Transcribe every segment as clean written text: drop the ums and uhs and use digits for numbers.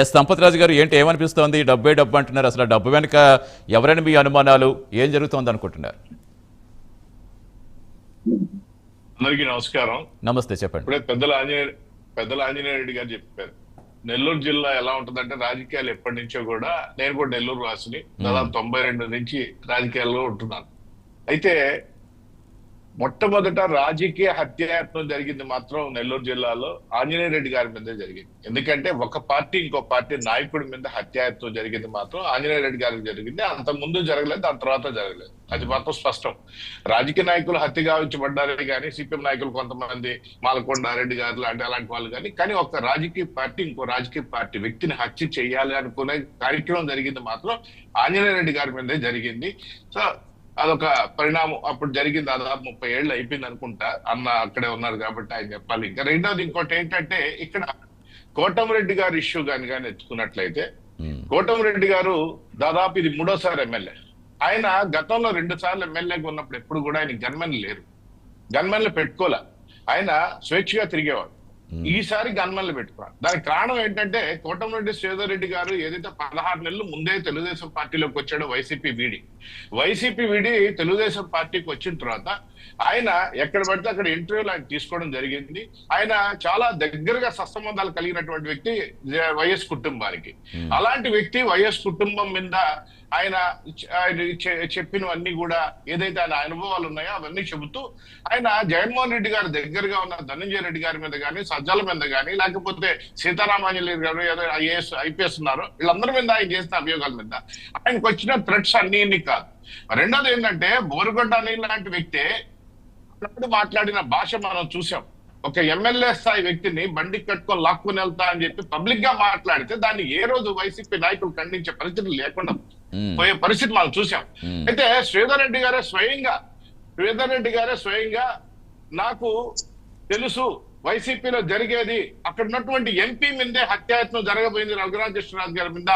Yes సంపత్రాజు గారు ఏంటి ఏమనిపిస్తోంది? డబ్బే డబ్బు అంటున్నారు. అసలు డబ్బు వెనుక ఎవరైనా మీ అనుమానాలు ఏం జరుగుతోంది అనుకుంటున్నారు? అందరికీ నమస్కారం. నమస్తే, చెప్పండి. ఇప్పుడే పెద్దల ఆంజనేయ రెడ్డి గారు చెప్పారు. నెల్లూరు జిల్లా ఎలా ఉంటుందంటే రాజకీయాలు ఎప్పటి నుంచో కూడా, నేను కూడా నెల్లూరు వాసిని, దాదాపు 92 నుంచి రాజకీయాల్లో ఉంటున్నాను. అయితే మొట్టమొదట రాజకీయ హత్యాయత్నం జరిగింది మాత్రం నెల్లూరు జిల్లాలో ఆంజనేయ రెడ్డి గారి మీద జరిగింది. ఎందుకంటే ఒక పార్టీ ఇంకో పార్టీ నాయకుడి మీద హత్యాయత్నం జరిగింది మాత్రం ఆంజనేయ రెడ్డి గారికి జరిగింది. అంత ముందు జరగలేదు, దాని తర్వాత జరగలేదు. అది మాత్రం స్పష్టం. రాజకీయ నాయకులు హత్య గావించబడ్డారే కానీ, సిపిఎం నాయకులు కొంతమంది మాలకొండారెడ్డి గారు లాంటి అలాంటి వాళ్ళు కానీ ఒక రాజకీయ పార్టీ ఇంకో రాజకీయ పార్టీ వ్యక్తిని హత్య చేయాలి అనుకునే కార్యక్రమం జరిగింది మాత్రం ఆంజనేయ రెడ్డి గారి మీదే జరిగింది. సో అదొక పరిణామం. అప్పుడు జరిగింది, దాదాపు 30 ఏళ్ళు అయిపోయింది అనుకుంటా. అన్న అక్కడే ఉన్నారు కాబట్టి ఆయన చెప్పాలి. ఇంకా రెండోది ఇంకోటి ఏంటంటే, ఇక్కడ కోటమిరెడ్డి గారి ఇష్యూ కానీ ఎత్తుకున్నట్లయితే, కోటమిరెడ్డి గారు దాదాపు ఇది 3వ ఎమ్మెల్యే. ఆయన గతంలో 2 సార్లు ఎమ్మెల్యేగా ఉన్నప్పుడు ఎప్పుడు కూడా ఆయన గన్మెన్లు లేరు, గన్మెన్లు పెట్టుకోలే. ఆయన స్వేచ్ఛగా తిరిగేవాడు. ఈసారి గన్మెన్లు పెట్టుకున్నాడు. దానికి కారణం ఏంటంటే, కోటమిరెడ్డి శ్రీధర్ రెడ్డి గారు ఏదైతే 16 నెలలు ముందే తెలుగుదేశం పార్టీలోకి వచ్చాడో, వైసీపీ వీడి తెలుగుదేశం పార్టీకి వచ్చిన తర్వాత ఆయన ఎక్కడ పడితే అక్కడ ఇంటర్వ్యూలు ఆయన తీసుకోవడం జరిగింది. ఆయన చాలా దగ్గరగా సత్సంబంధాలు కలిగినటువంటి వ్యక్తి వైఎస్ కుటుంబానికి. అలాంటి వ్యక్తి వైఎస్ కుటుంబం మీద ఆయన చెప్పినవన్నీ కూడా, ఏదైతే ఆయన అనుభవాలు ఉన్నాయో అవన్నీ చెబుతూ, ఆయన జగన్మోహన్ రెడ్డి గారి దగ్గరగా ఉన్న ధనంజయ రెడ్డి గారి మీద కానీ, సజ్జల మీద కానీ, లేకపోతే సీతారామాంజలి గారు ఏదో ఐపీఎస్ ఉన్నారు, వీళ్ళందరి మీద ఆయన చేసిన అభియోగాల మీద ఆయనకు వచ్చిన థ్రెట్స్ అన్ని కాదు. రెండోది ఏంటంటే, బోరుగడ్డ అనిల్ లాంటి వ్యక్తే మాట్లాడిన భాష మనం చూసాం. ఒక ఎమ్మెల్యే స్థాయి వ్యక్తిని బండి కట్టుకొని లాక్కుని వెళ్తా అని చెప్పి పబ్లిక్ గా మాట్లాడితే దాన్ని ఏ రోజు వైసీపీ నాయకులు ఖండించే పరిస్థితులు లేకుండా పోయే పరిస్థితి మనం చూసాం. అయితే శ్రీధర్ రెడ్డి గారే స్వయంగా నాకు తెలుసు వైసీపీలో జరిగేది, అక్కడ ఉన్నటువంటి ఎంపీ మీదే హత్యాయత్నం జరగబోయింది రఘురాజేశ్వరరాజు గారి మీద,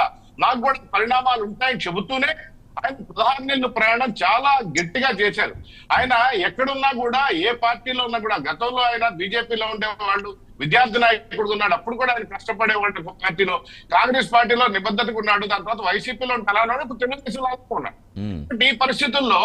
నాకు కూడా పరిణామాలు ఉంటాయని చెబుతూనే ఆయన 16 నెలల ప్రయాణం చాలా గట్టిగా చేశారు. ఆయన ఎక్కడున్నా కూడా, ఏ పార్టీలో ఉన్నా కూడా, గతంలో ఆయన బీజేపీలో ఉండేవాళ్ళు, విద్యార్థి నాయకుడు ఉన్నాడు, అప్పుడు కూడా ఆయన కష్టపడేవాడు పార్టీలో, కాంగ్రెస్ పార్టీలో నిబద్ధతగా ఉన్నాడు, దాని తర్వాత వైసీపీలో తలానాడు, ఇప్పుడు తెలుగుదేశంలో ఉన్నాడు. ఈ పరిస్థితుల్లో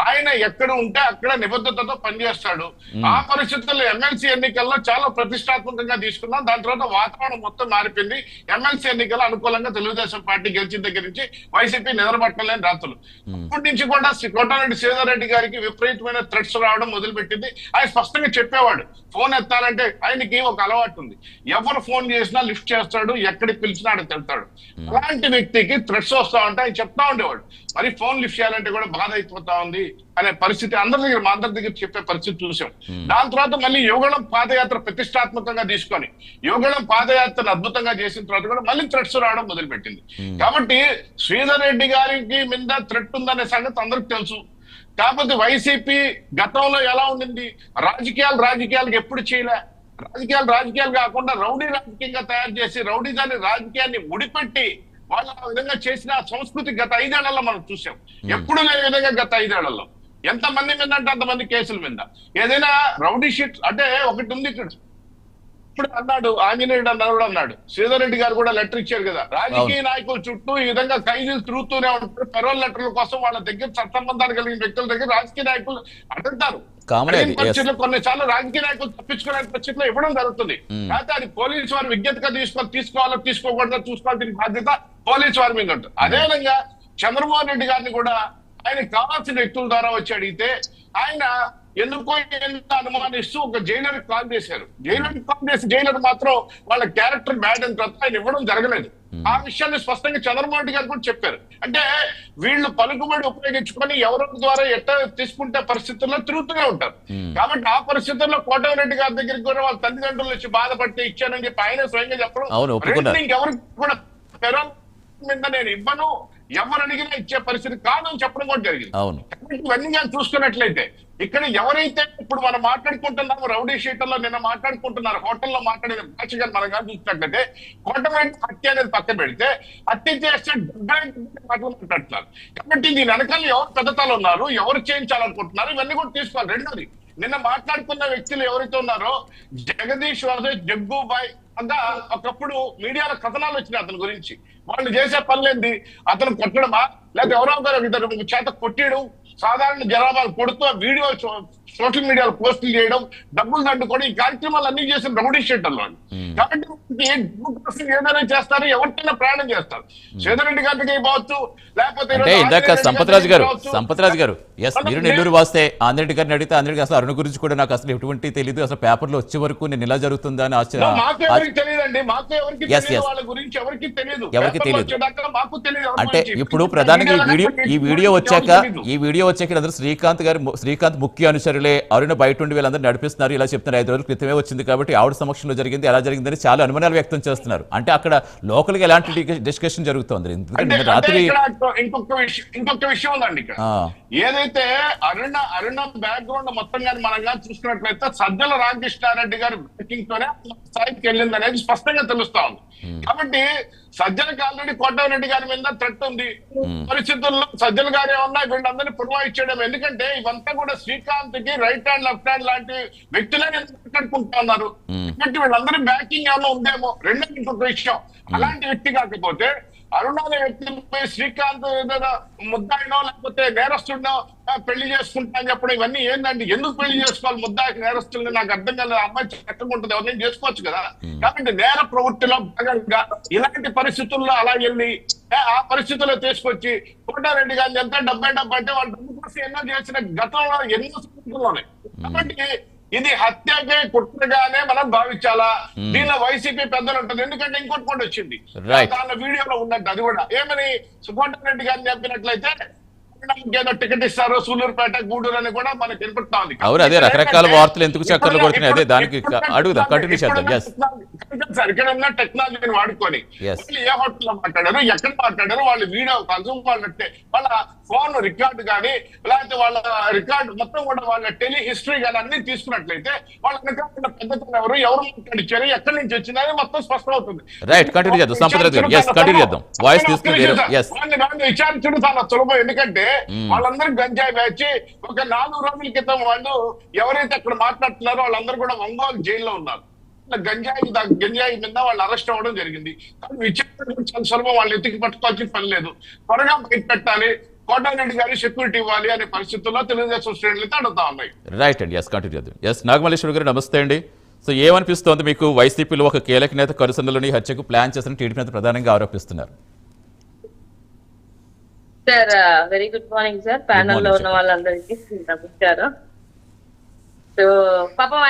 ఆయన ఎక్కడ ఉంటే అక్కడ నిబద్ధతతో పనిచేస్తాడు. ఆ పరిస్థితుల్లో ఎమ్మెల్సీ ఎన్నికల్లో చాలా ప్రతిష్టాత్మకంగా తీసుకున్నాం. దాని తర్వాత వాతావరణం మొత్తం మారిపోయింది. ఎమ్మెల్సీ ఎన్నికల్లో అనుకూలంగా తెలుగుదేశం పార్టీ గెలిచిన దగ్గర నుంచి వైసీపీ నిద్రపట్టలేని రాత్రులు. అప్పటి నుంచి కూడా కోటమిరెడ్డి శ్రీధర్ రెడ్డి గారికి విపరీతమైన థ్రెట్స్ రావడం మొదలుపెట్టింది. ఆయన స్పష్టంగా చెప్పేవాడు, ఫోన్ ఎత్తాలంటే ఆయనకి ఒక అలవాటు ఉంది, ఎవరు ఫోన్ చేసినా లిఫ్ట్ చేస్తాడు, ఎక్కడికి పిలిచినా అక్కడికి వెళ్తాడు. అలాంటి వ్యక్తికి థ్రెట్స్ వస్తా ఉంటే ఆయన చెప్తా ఉండేవాడు. మరి ఫోన్ లిఫ్ట్ చేయాలంటే కూడా బాధ అయిపోతా ఉంది అనే పరిస్థితి మా అందరి దగ్గర చెప్పే పరిస్థితి చూసాం. దాని తర్వాత మళ్ళీ యువగళం పాదయాత్ర ప్రతిష్టాత్మకంగా తీసుకొని యువగళం పాదయాత్రను అద్భుతంగా చేసిన తర్వాత కూడా మళ్ళీ థ్రెట్స్ రావడం మొదలుపెట్టింది. కాబట్టి శ్రీధర్ రెడ్డి గారికి మీద థ్రెట్ ఉందనే సంగతి అందరికి తెలుసు. కాకపోతే వైసీపీ గతంలో ఎలా ఉండింది, రాజకీయాలకు ఎప్పుడు చేయలే. రాజకీయాలు కాకుండా రౌడీ రాజకీయంగా తయారు చేసి, రౌడీజాన్ని రాజకీయాన్ని ముడిపెట్టి వాళ్ళు ఆ విధంగా చేసిన సంస్కృతి గత 5 ఏళ్లలో మనం చూసాం. ఎప్పుడు లేని విధంగా గత 5 ఏళ్లలో ఎంతమంది మీద అంటే అంతమంది కేసుల మీద. ఏదైనా రౌడీ షీట్ అంటే ఒకటి ఉంది. ఇప్పుడు అన్నాడు ఆంజనేయుడు అన్నాడు, శ్రీధర్ రెడ్డి గారు కూడా లెటర్ ఇచ్చారు కదా, రాజకీయ నాయకుల చుట్టూ ఈ విధంగా ఖైదీలు తిరుగుతూనే ఉంటారు. పెరోల్ లెటర్ల కోసం వాళ్ళ దగ్గర సత్సంబంధాలు కలిగిన వ్యక్తుల దగ్గర రాజకీయ నాయకులు అడుగుతారు. పరిస్థితుల్లో కొన్నిసార్లు రాజకీయ నాయకులు తప్పించుకునే పరిస్థితిలో ఇవ్వడం జరుగుతుంది. అయితే అది పోలీసు వారి విజ్ఞతగా తీసుకోవాలో తీసుకోకూడదో చూసుకోవాల్సిన బాధ్యత పోలీసు వారి మీద ఉంటుంది. అదేవిధంగా చంద్రమోహన్ రెడ్డి గారిని కూడా ఆయన కావాల్సిన వ్యక్తుల ద్వారా వచ్చి అడిగితే ఆయన ఎందుకో అనుమానిస్తూ ఒక జైలర్ కాల్ చేశారు. జైలర్ మాత్రం వాళ్ళ క్యారెక్టర్ బ్యాడ్ అని తర్వాత ఆయన ఇవ్వడం జరగలేదు. ఆ విషయాన్ని స్పష్టంగా చంద్రబాబు నాయుడు గారు కూడా చెప్పారు. అంటే వీళ్ళు పలుకుబడి ఉపయోగించుకొని ఎవరి ద్వారా ఎట్లా తీసుకుంటే పరిస్థితుల్లో తిరుగుతూనే ఉంటారు. కాబట్టి ఆ పరిస్థితుల్లో కోటమిరెడ్డి గారి దగ్గరికి కూడా వాళ్ళ తల్లిదండ్రులు వచ్చి బాధపడితే ఇచ్చానని చెప్పి ఆయన స్వయంగా చెప్పడం, ఇంకెవరికి కూడా పెరోల్ మీద నేను ఇవ్వను, ఎవరు అడిగినా ఇచ్చే పరిస్థితి కాదని చెప్పడం కూడా జరిగింది. ఇవన్నీ కానీ చూసుకున్నట్లయితే ఇక్కడ ఎవరైతే ఇప్పుడు మనం మాట్లాడుకుంటున్నామో రౌడీ షీటర్లో నిన్న మాట్లాడుకుంటున్నారు, హోటల్లో మాట్లాడిన భాష గారు మనం కానీ చూసినట్లయితే, కోటమిరెడ్డి హత్య అనేది పక్కన పెడితే హత్య చేస్తే మాట్లాడుతున్నారు. కాబట్టి దీని వెనకాల ఎవరు పెద్దతలు ఉన్నారు, ఎవరు చేయించాలనుకుంటున్నారు, ఇవన్నీ కూడా తీసుకోవాలి. రెండోది, నిన్న మాట్లాడుకున్న వ్యక్తులు ఎవరైతే ఉన్నారో జగదీష్ జగ్గుబాయ్ ఒకప్పుడు మీడియాలో కథనాలు వచ్చినాయి అతని గురించి. వాళ్ళు చేసే పనులేంది? అతను కొట్టడమా, లేకపోతే ఎవరో ఒకరు ఇద్దరు చేత కొట్టడం, సాధారణ జనాభాలు కొడుతూ వీడియో సోషల్ మీడియాలో పోస్టులు చేయడం, డబ్బులు దండుకోవడం, ఈ కార్యక్రమాలు అన్ని చేసిన రౌడీ షీటర్లు వాళ్ళు. కాబట్టి ఏదైనా చేస్తారు, ఎవరికైనా ప్రయాణం చేస్తారు. సేదరెడ్డి గారికి కావచ్చు, లేకపోతే అంటే ఇందాక సంపత్రాజు గారు ఎస్ మీరు నెల్లూరు వాస్తే ఆంధ్రెడ్డి గారిని అడిగితే ఆంధ్రెడ్డి అసలు అరుణ గురించి కూడా నాకు అసలు ఎటువంటి తెలియదు, అసలు పేపర్లో వచ్చే వరకు నేను ఇలా జరుగుతుందా అని మాకు ఎవరికి తెలియదండి, మాకు ఎవరికి తెలియదు, వాళ్ళ గురించి ఎవరికి తెలియదు, ఎవరికి తెలియదు. మాకు తెలియదు. అంటే ఇప్పుడు ప్రధానంగా ఈ వీడియో వచ్చాక అందరూ శ్రీకాంత్ ముఖ్య అనుచరులే, అరుణ బయట ఉండి వీళ్ళందరూ నడిపిస్తున్నారు, ఇలా చెప్తున్నారు. 5 రోజుల క్రితమే వచ్చింది కాబట్టి ఆవిడ సమక్షంలో జరిగింది, ఎలా జరిగిందని చాలా అనుమానాలు వ్యక్తం చేస్తున్నారు. అంటే అక్కడ లోకల్ గా ఎలాంటి డిస్కషన్ జరుగుతుంది? రాత్రి ఇంకొక విషయం ఉందండి ఇక్కడ. ఏదైతే అరుణ బ్యాక్గ్రౌండ్ మొత్తం కానీ మనం కానీ చూసుకున్నట్లయితే సజ్జల రామకృష్ణారెడ్డి గారి బ్యాకింగ్ తోనే స్థాయికి వెళ్ళింది అనేది స్పష్టంగా తెలుస్తా ఉంది. కాబట్టి సజ్జలకు ఆల్రెడీ కోటమిరెడ్డి గారి మీద థ్రెట్ ఉంది. పరిస్థితుల్లో సజ్జల గారు ఏమన్నా వీళ్ళందరినీ ప్రొవైడ్ చేయడం, ఎందుకంటే ఇవంతా కూడా శ్రీకాంత్ కి రైట్ హ్యాండ్ లెఫ్ట్ హ్యాండ్ లాంటి వ్యక్తులే మాట్లాడుకుంటా ఉన్నారు. కాబట్టి వీళ్ళందరి బ్యాకింగ్ ఏమన్నా ఉందేమో. రెండో ఇంకొక విషయం, అలాంటి వ్యక్తి కాకపోతే అరుణ అనే వ్యక్తిపై శ్రీకాంత్ ఏదైనా ముద్దాయినో లేకపోతే నేరస్తుడినో పెళ్లి చేసుకుంటా అని చెప్పడం, ఇవన్నీ ఏందండి? ఎందుకు పెళ్లి చేసుకోవాలి ముద్దాయికి నేరస్తుల్ని? నాకు అర్థం కాలేదు. అమ్మాయి చట్టం ఉంటుంది, ఎవరిని చేసుకోవచ్చు కదా. కాబట్టి నేర ప్రవృత్తిలో భాగంగా ఇలాంటి పరిస్థితుల్లో అలా వెళ్ళి ఆ పరిస్థితుల్లో తీసుకొచ్చి కోటారెడ్డి గారిని ఎంత 70 అంటే వాళ్ళు డబ్బు కోసం ఎన్నో చేసిన గతంలో ఎన్నో సందర్భాలు ఉన్నాయి. కాబట్టి ఇది హత్యకే కుట్రగానే మనం భావించాలా? దీనిలో వైసీపీ పెద్దలు ఉంటుంది. ఎందుకంటే ఇంకోటి కూడా వచ్చింది, దాని వీడియోలో ఉన్నట్టు. అది కూడా ఏమని కోటారెడ్డి గారిని చెప్పినట్లయితే ఏదో టికెట్ ఇస్తారు సూలూరుపేట గూడూరు అని కూడా మనకి వినపడతా ఉంది. అవును, అదే రకరకాల వార్తలు ఎందుకు చక్కర్లు కొడుతున్నాయి, అదే దానికి అడుగుదాం, కంటిన్యూ చేద్దాం. సార్ ఇక్కడ ఉన్న టెక్నాలజీని వాడుకొని వాళ్ళు ఏ హోటల్లో మాట్లాడారు, ఎక్కడ మాట్లాడారు, వాళ్ళు వీడియో కన్సూమ్ వాళ్ళ ఫోన్ రికార్డు కానీ లేకపోతే వాళ్ళ రికార్డు మొత్తం కూడా వాళ్ళ టెలి హిస్టరీ కానీ అన్ని తీసుకున్నట్లయితే వాళ్ళ రికార్డు పెద్దతనం ఎవరు మాట్లాడించారు, ఎక్కడి నుంచి వచ్చిందని మొత్తం స్పష్టం అవుతుంది. రైట్, కంటిన్యూ చేద్దాం. కంటిన్యూ చేద్దాం. వాయిస్ తీసుకుని విచారించడం చాలా సులభం. ఎందుకంటే వాళ్ళందరూ గంజాయి వేచి ఒక 4 రోజుల క్రితం వాళ్ళు ఎవరైతే అక్కడ మాట్లాడుతున్నారో వాళ్ళందరూ కూడా ఒంగోలు జైల్లో ఉన్నారు. గంజాయి మీద వాళ్ళు అరెస్ట్ అవ్వడం జరిగింది. విచారణ చాలా సులభం, వాళ్ళు ఎత్తికి పట్టుకోవాల్సిన పని లేదు. త్వరగా బయట పెట్టాలి, కోటారెడ్డి గారి సెక్యూరిటీ ఇవ్వాలి అనే పరిస్థితుల్లో తెలుగుదేశం శ్రేణులు అయితే అడుగుతా ఉన్నాయి. రైట్ అండి, కంటిన్యూ చేద్దాం. నాగమల్లేశ్వర గారు నమస్తే అండి. సో ఏమనిపిస్తోంది మీకు? వైసీపీలో ఒక కీలక నేత కరుసన్నలోని హత్యకు ప్లాన్ చేసిన టీడీపీ నేత ప్రధానంగా ఆరోపిస్తున్నారు. Sir very good morning sir. Panel లో ఉన్న వాళ్ళందరికీ నమస్కారం. సో పాపం